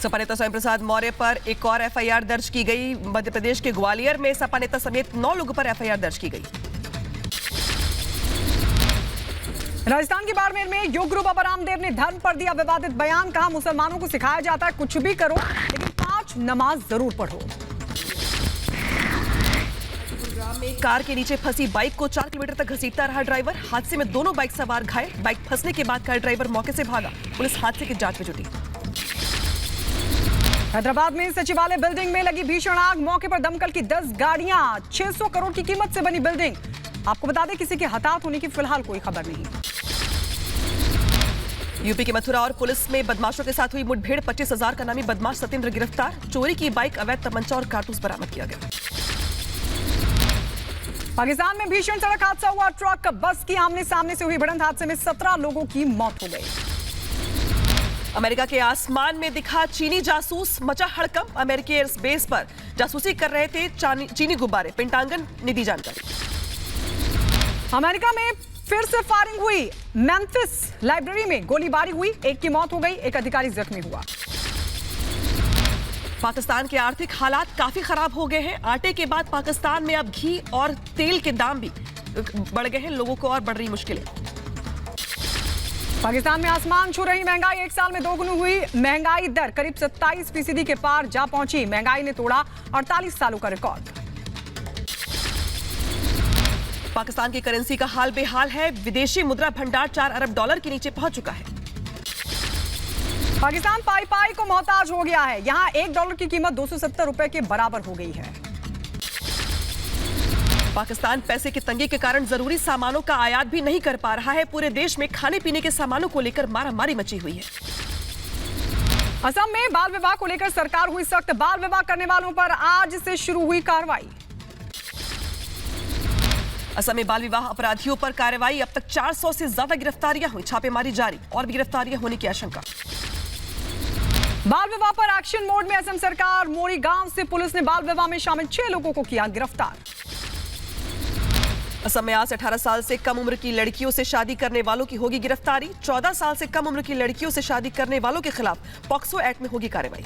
सपा नेता स्वयं प्रसाद मौर्य पर एक और एफआईआर दर्ज की गई। मध्य प्रदेश के ग्वालियर में सपा नेता समेत 9 लोगों पर एफआईआर दर्ज की गई। राजस्थान के बाड़मेर में योग गुरु बाबा रामदेव ने धर्म पर दिया विवादित बयान। कहा मुसलमानों को सिखाया जाता है कुछ भी करो लेकिन 5 नमाज जरूर पढ़ो। में कार के नीचे फंसी बाइक को 4 किलोमीटर तक घसीटता रहा ड्राइवर। हादसे में दोनों बाइक सवार घायल। बाइक फंसने के बाद कार ड्राइवर मौके से भागा। पुलिस हादसे की जांच में जुटी। हैदराबाद में सचिवालय बिल्डिंग में लगी भीषण आग। मौके पर दमकल की 10 गाड़ियां। 600 करोड़ की कीमत से बनी बिल्डिंग। आपको बता दें किसी के हताहत होने की फिलहाल कोई खबर नहीं। यूपी के मथुरा और पुलिस में बदमाशों के साथ हुई मुठभेड़। 25,000 का नामी बदमाश सत्येंद्र गिरफ्तार। चोरी की बाइक, अवैध तमंचा और कारतूस बरामद किया गया। पाकिस्तान में भीषण सड़क हादसा हुआ। ट्रक बस की आमने सामने से हुई भिड़ंत। हादसे में 17 लोगों की मौत हो गई। अमेरिका के आसमान में दिखा चीनी जासूस। मचा हड़कंप। अमेरिकी एयरबेस पर जासूसी कर रहे थे चीनी गुब्बारे। पेंटागन ने दी जानकारी। अमेरिका में फिर से फायरिंग हुई। मेम्फिस लाइब्रेरी में गोलीबारी हुई। एक की मौत हो गई, एक अधिकारी जख्मी हुआ। पाकिस्तान के आर्थिक हालात काफी खराब हो गए हैं। आटे के बाद पाकिस्तान में अब घी और तेल के दाम भी बढ़ गए हैं। लोगों को और बढ़ रही मुश्किलें। पाकिस्तान में आसमान छू रही महंगाई। एक साल में दोगुनी हुई महंगाई दर करीब 27% के पार जा पहुंची। महंगाई ने तोड़ा 48 सालों का रिकॉर्ड। पाकिस्तान की करेंसी का हाल बेहाल है। विदेशी मुद्रा भंडार 4 अरब डॉलर के नीचे पहुंच चुका है। पाकिस्तान पाई पाई को मोहताज हो गया है। यहां $1 की कीमत 270 रुपए के बराबर हो गई है। पाकिस्तान पैसे की तंगी के कारण जरूरी सामानों का आयात भी नहीं कर पा रहा है। पूरे देश में खाने पीने के सामानों को लेकर मारामारी मची हुई है। असम में बाल विवाह को लेकर सरकार हुई सख्त। बाल विवाह करने वालों पर आज से शुरू हुई कार्रवाई। असम में बाल विवाह अपराधियों पर कार्रवाई। अब तक 400 से ज्यादा गिरफ्तारियां हुई। छापेमारी जारी। और भी गिरफ्तारियां होने की आशंका। बाल विवाह पर एक्शन मोड में असम सरकार। मोरी गांव से पुलिस ने बाल विवाह में शामिल 6 लोगों को किया गिरफ्तार। असम में आज से 18 साल से कम उम्र की लड़कियों से शादी करने वालों की होगी गिरफ्तारी। 14 साल से कम उम्र की लड़कियों से शादी करने वालों के खिलाफ पॉक्सो एक्ट में होगी कार्रवाई।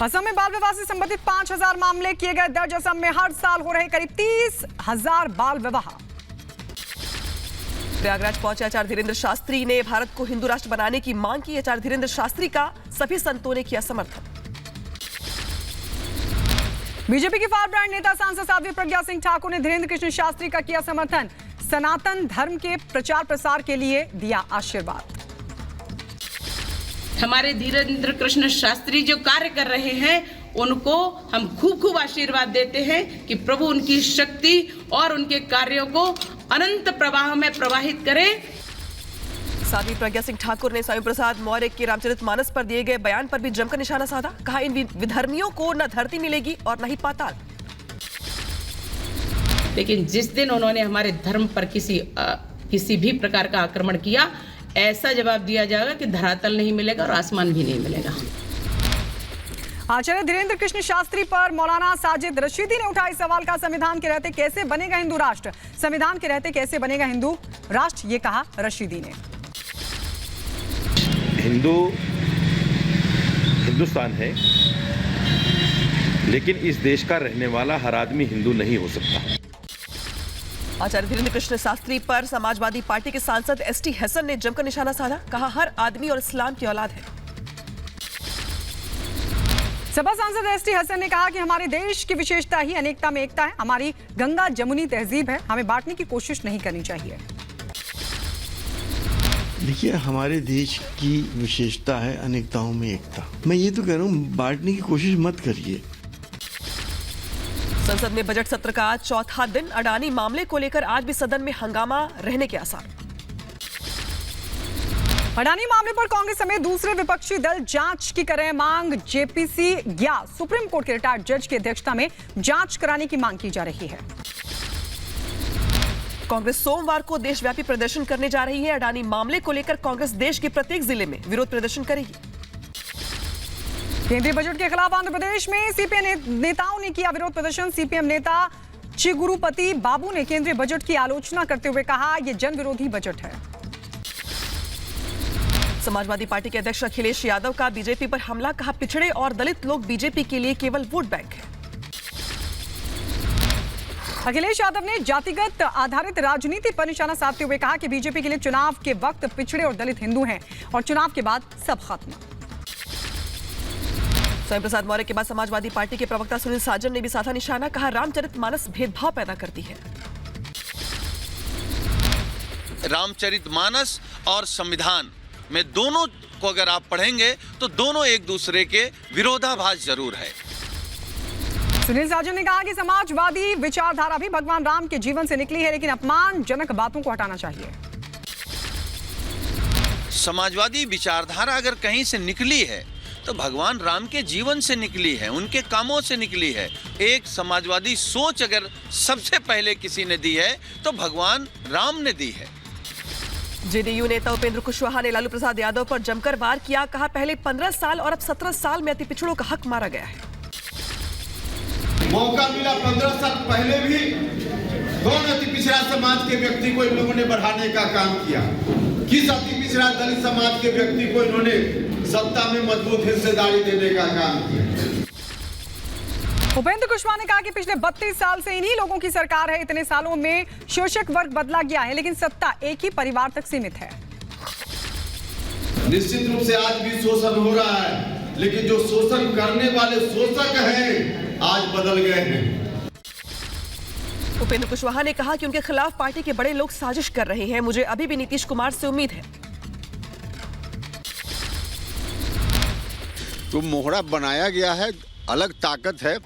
असम में बाल विवाह से संबंधित 5,000 मामले किए गए दर्ज। असम में हर साल हो रहे करीब 30,000 बाल विवाह। प्रयागराज पहुंचे आचार्य धीरेन्द्र शास्त्री ने भारत को हिंदू राष्ट्र बनाने की मांग की। आचार्य धीरेन्द्र शास्त्री का सभी संतों ने किया समर्थन। बीजेपी की फायर ब्रांड नेता सांसद साध्वी प्रज्ञा सिंह ठाकुर ने धीरेन्द्र कृष्ण शास्त्री का किया समर्थन। सनातन धर्म के प्रचार प्रसार के लिए दिया आशीर्वाद। हमारे धीरेन्द्र कृष्ण शास्त्री जो कार्य कर रहे हैं उनको हम खूब आशीर्वाद देते हैं कि प्रभु उनकी शक्ति और उनके कार्यों को अनंत प्रवाह में प्रवाहित करे। साध्वी प्रज्ञा सिंह ठाकुर ने स्वयं प्रसाद मौर्य के रामचरितमानस पर दिए गए बयान पर भी जमकर निशाना साधा। कहा इन विधर्मियों को न धरती मिलेगी और न ही पाताल। लेकिन जिस दिन उन्होंने हमारे धर्म पर किसी भी प्रकार का आक्रमण किया, ऐसा जवाब दिया जाएगा कि धरातल नहीं मिलेगा और आसमान भी नहीं मिलेगा। आचार्य धीरेन्द्र कृष्ण शास्त्री पर मौलाना साजिद रशीदी ने उठाई सवाल। का संविधान के रहते कैसे बनेगा हिंदू राष्ट्र। संविधान के रहते कैसे बनेगा हिंदू राष्ट्र, ये कहा रशीदी ने। हिंदुस्तान है, लेकिन इस देश का रहने वाला हर आदमी हिंदू नहीं हो सकता। आचार्य धीरेन्द्र कृष्ण शास्त्री पर समाजवादी पार्टी के सांसद एसटी हसन ने जमकर निशाना साधा। कहा हर आदमी और इस्लाम की औलाद है। सपा सांसद एसटी हसन ने कहा कि हमारे देश की विशेषता ही अनेकता में एकता है। हमारी गंगा जमुनी तहजीब है। हमें बांटने की कोशिश नहीं करनी चाहिए। देखिए, हमारे देश की विशेषता है अनेकताओं में एकता। मैं ये तो कह रहा हूँ बांटने की कोशिश मत करिए। संसद में बजट सत्र का आज चौथा दिन। अडानी मामले को लेकर आज भी सदन में हंगामा रहने के आसार। अडानी मामले पर कांग्रेस समेत दूसरे विपक्षी दल जांच की करें मांग। जेपीसी गया सुप्रीम कोर्ट के रिटायर्ड जज की अध्यक्षता में जांच कराने की मांग की जा रही है। कांग्रेस सोमवार को देशव्यापी प्रदर्शन करने जा रही है। अडानी मामले को लेकर कांग्रेस देश के प्रत्येक जिले में विरोध प्रदर्शन करेगी। केंद्रीय बजट के खिलाफ आंध्र प्रदेश में सीपीएम नेताओं ने किया विरोध प्रदर्शन। सीपीएम नेता चिगुरुपति बाबू ने केंद्रीय बजट की आलोचना करते हुए कहा यह जन विरोधी बजट है। समाजवादी पार्टी के अध्यक्ष अखिलेश यादव का बीजेपी पर हमला, कहा पिछड़े और दलित लोग बीजेपी के लिए केवल वोट बैंक है। अखिलेश यादव ने जातिगत आधारित राजनीति पर निशाना साधते हुए कहा कि बीजेपी के लिए चुनाव के वक्त पिछड़े और दलित हिंदू हैं और चुनाव के बाद सब खत्म। स्वयं प्रसाद मौर्य के बाद समाजवादी पार्टी के प्रवक्ता सुनील साजन ने भी साधा निशाना, कहा रामचरितमानस भेदभाव पैदा करती है। रामचरितमानस और संविधान में दोनों को अगर आप पढ़ेंगे तो दोनों एक दूसरे के विरोधाभास जरूर है। सुनील साजन ने कहा कि समाजवादी विचारधारा भी भगवान राम के जीवन से निकली है, लेकिन अपमानजनक बातों को हटाना चाहिए। समाजवादी विचारधारा अगर कहीं से निकली है तो भगवान राम के जीवन से निकली है, उनके कामों से निकली है। एक समाजवादी सोच अगर सबसे पहले किसी ने दी है तो भगवान राम ने दी है। जेडीयू नेता उपेंद्र कुशवाहा ने लालू प्रसाद यादव पर जमकर वार किया, कहा पहले 15 साल और अब 17 साल में अति पिछड़ों का हक मारा गया है। मौका मिला 15 साल पहले भी कौन अति पिछड़ा समाज के व्यक्ति को इन लोगों ने बढ़ाने का काम किया? किस अति पिछड़ा दलित समाज के व्यक्ति को इन्होंने सत्ता में मजबूत हिस्सेदारी देने का काम किया? उपेंद्र कुशवाहा ने कहा कि पिछले 32 साल से इन्हीं लोगों की सरकार है। इतने सालों में शोषक वर्ग बदला गया है, लेकिन सत्ता एक ही परिवार तक सीमित है। निश्चित रूप से आज भी शोषण हो रहा है, लेकिन जो शोषण करने वाले शोषक हैं आज बदल गए हैं। उपेंद्र कुशवाहा ने कहा कि उनके खिलाफ पार्टी के बड़े लोग साजिश कर रहे हैं। मुझे अभी भी नीतीश कुमार से उम्मीद है। तो मोहरा बनाया गया है, अलग ताकत है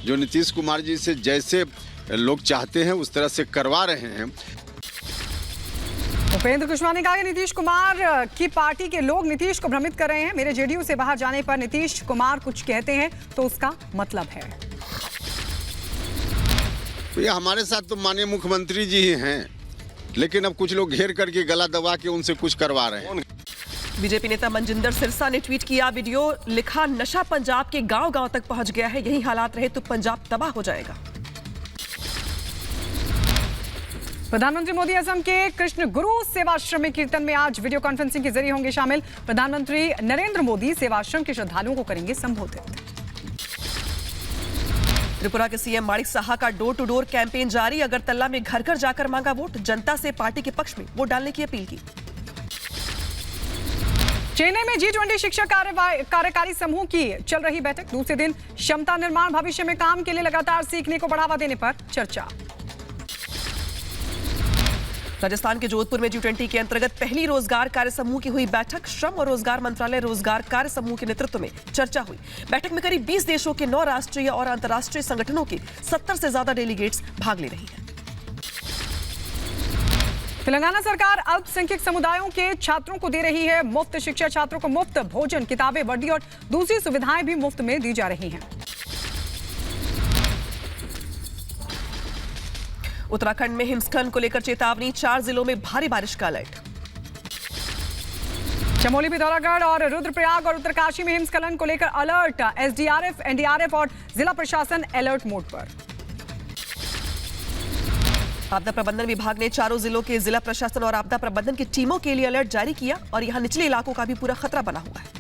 जो नीतीश कुमार जी से जैसे लोग चाहते हैं उस तरह से करवा रहे हैं। उपेंद्र कुशवाहा ने कहा कि नीतीश कुमार की पार्टी के लोग नीतीश को भ्रमित कर रहे हैं। मेरे जेडीयू से बाहर जाने पर नीतीश कुमार कुछ कहते हैं तो उसका मतलब है। तो ये हमारे साथ तो माननीय मुख्यमंत्री जी ही हैं, लेकिन अब कुछ लोग घेर करके गला दबा के उनसे कुछ करवा रहे हैं। बीजेपी नेता मनजिंदर सिरसा ने ट्वीट किया वीडियो, लिखा नशा पंजाब के गांव-गांव तक पहुंच गया है। यही हालात रहे तो पंजाब तबाह हो जाएगा। प्रधानमंत्री मोदी असम के कृष्ण गुरु सेवाश्रम में कीर्तन में आज वीडियो कॉन्फ्रेंसिंग के जरिए होंगे शामिल। प्रधानमंत्री नरेंद्र मोदी सेवाश्रम के श्रद्धालुओं को करेंगे संबोधित। त्रिपुरा के सीएम माणिक साहा का डोर टू डोर कैंपेन जारी। अगरतला में घर घर जाकर मांगा वोट, जनता से पार्टी के पक्ष में वोट डालने की अपील की। चेन्नई में G20 शिक्षक कार्यकारी समूह की चल रही बैठक। दूसरे दिन क्षमता निर्माण, भविष्य में काम के लिए लगातार सीखने को बढ़ावा देने पर चर्चा। राजस्थान के जोधपुर में G20 के अंतर्गत पहली रोजगार कार्य समूह की हुई बैठक। श्रम और रोजगार मंत्रालय रोजगार कार्य समूह के नेतृत्व में चर्चा हुई। बैठक में करीब 20 देशों के 9 राष्ट्रीय और अंतर्राष्ट्रीय संगठनों के 70 से ज्यादा डेलीगेट्स भाग ले रही हैं। तेलंगाना सरकार अल्पसंख्यक समुदायों के छात्रों को दे रही है मुफ्त शिक्षा। छात्रों को मुफ्त भोजन, किताबें, वर्दी और दूसरी सुविधाएं भी मुफ्त में दी जा रही हैं। उत्तराखंड में हिमस्खलन को लेकर चेतावनी, 4 जिलों में भारी बारिश का अलर्ट। चमोली, पिथौरागढ़ और रुद्रप्रयाग और उत्तरकाशी में हिमस्खलन को लेकर अलर्ट। एसडीआरएफ, एनडीआरएफ और जिला प्रशासन अलर्ट मोड पर। आपदा प्रबंधन विभाग ने चारों जिलों के जिला प्रशासन और आपदा प्रबंधन की टीमों के लिए अलर्ट जारी किया और यहां निचले इलाकों का भी पूरा खतरा बना हुआ है।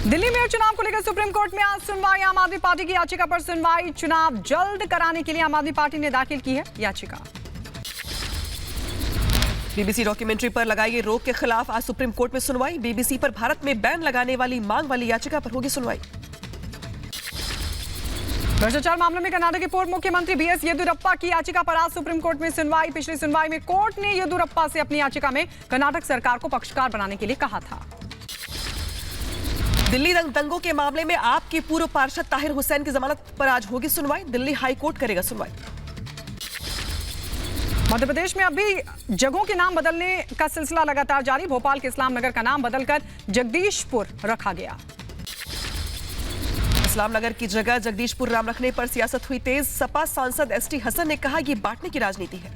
दिल्ली मेयर चुनाव को लेकर सुप्रीम कोर्ट में आज सुनवाई। आम आदमी पार्टी की याचिका पर सुनवाई। चुनाव जल्द कराने के लिए आम आदमी पार्टी ने दाखिल की है याचिका। बीबीसी डॉक्यूमेंट्री पर लगाई गई रोक के खिलाफ आज सुप्रीम कोर्ट में सुनवाई। बीबीसी पर भारत में बैन लगाने वाली मांग वाली याचिका पर होगी सुनवाई। भ्रष्टाचार मामले में कर्नाटक के पूर्व मुख्यमंत्री बीएस येदियुरप्पा की याचिका पर आज सुप्रीम कोर्ट में सुनवाई। पिछली सुनवाई में कोर्ट ने येदियुरप्पा से अपनी याचिका में कर्नाटक सरकार को पक्षकार बनाने के लिए कहा था। दिल्ली दंगों के मामले में आप के पूर्व पार्षद ताहिर हुसैन की जमानत पर आज होगी सुनवाई। दिल्ली हाई कोर्ट करेगा सुनवाई। मध्य प्रदेश में अभी जगहों के नाम बदलने का सिलसिला लगातार जारी। भोपाल के इस्लाम नगर का नाम बदलकर जगदीशपुर रखा गया। इस्लाम नगर की जगह जगदीशपुर नाम रखने पर सियासत हुई तेज। सपा सांसद एसटी हसन ने कहा यह बांटने की राजनीति है।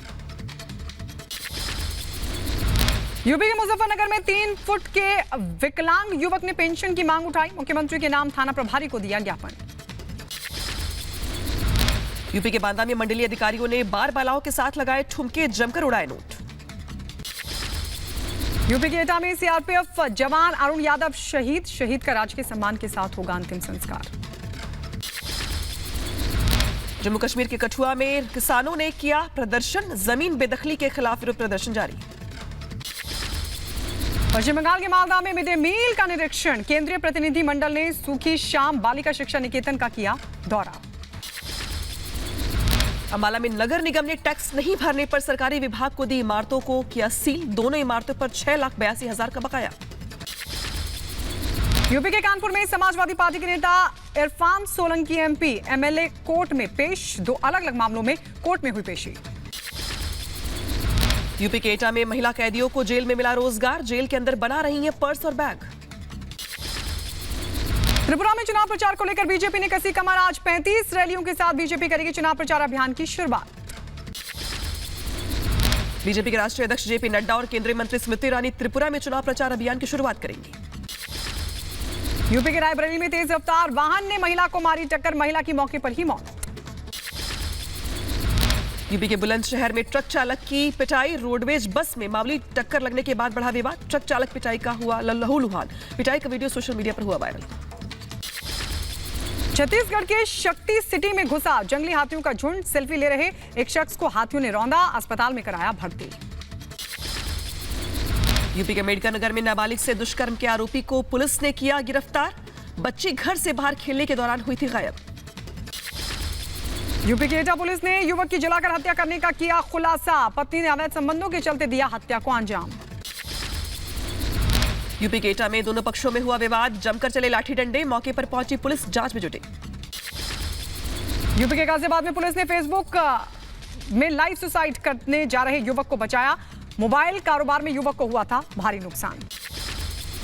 यूपी के मुजफ्फरनगर में 3 फुट के विकलांग युवक ने पेंशन की मांग उठाई। मुख्यमंत्री के नाम थाना प्रभारी को दिया ज्ञापन। यूपी के बांदा में मंडलीय अधिकारियों ने बार बालाओं के साथ लगाए ठुमके, जमकर उड़ाए नोट। यूपी के एटा में सीआरपीएफ जवान अरुण यादव शहीद का राजकीय सम्मान के साथ होगा अंतिम संस्कार। जम्मू कश्मीर के कठुआ में किसानों ने किया प्रदर्शन, जमीन बेदखली के खिलाफ विरोध प्रदर्शन जारी। पश्चिम बंगाल के मालदा में मिड डे मील का निरीक्षण, केंद्रीय प्रतिनिधि मंडल ने सूखी शाम बालिका शिक्षा निकेतन का किया दौरा। अंबाला में नगर निगम ने टैक्स नहीं भरने पर सरकारी विभाग को दी इमारतों को किया सील, दोनों इमारतों पर 6,82,000 का बकाया। यूपी के कानपुर में समाजवादी पार्टी के नेता Irfan Solanki MP MLA court में पेश, 2 अलग-अलग मामलों में कोर्ट में हुई पेशी। यूपी के एटा में महिला कैदियों को जेल में मिला रोजगार, जेल के अंदर बना रही हैं पर्स और बैग। त्रिपुरा में चुनाव प्रचार को लेकर बीजेपी ने कसी कमर, आज 35 रैलियों के साथ बीजेपी करेगी चुनाव प्रचार अभियान की शुरुआत। बीजेपी के राष्ट्रीय अध्यक्ष जेपी नड्डा और केंद्रीय मंत्री स्मृति ईरानी त्रिपुरा में चुनाव प्रचार अभियान की शुरुआत करेंगी। यूपी के रायबरेली में तेज रफ्तार वाहन ने महिला को मारी टक्कर, महिला की मौके पर ही मौत। यूपी के बुलंदशहर में ट्रक चालक की पिटाई, रोडवेज बस में मामूली टक्कर लगने के बाद बढ़ा विवाद, ट्रक चालक पिटाई का हुआ लहूलुहान, पिटाई का वीडियो सोशल मीडिया पर हुआ वायरल। छत्तीसगढ़ के शक्ति सिटी में घुसा जंगली हाथियों का झुंड, सेल्फी ले रहे एक शख्स को हाथियों ने रौंदा, अस्पताल में कराया भर्ती। यूपी के मेडका नगर में नाबालिग से दुष्कर्म के आरोपी को पुलिस ने किया गिरफ्तार, बच्ची घर से बाहर खेलने के दौरान हुई थी गायब। यूपी की एटा पुलिस ने युवक की जलाकर हत्या करने का किया खुलासा, पत्नी ने अवैध संबंधों के चलते दिया हत्या को अंजाम। यूपी के एटा में दोनों पक्षों में हुआ विवाद, जमकर चले लाठी डंडे, मौके पर पहुंची पुलिस जांच में जुटी। यूपी के गाजियाबाद में पुलिस ने फेसबुक में लाइव सुसाइड करने जा रहे युवक को बचाया, मोबाइल कारोबार में युवक को हुआ था भारी नुकसान।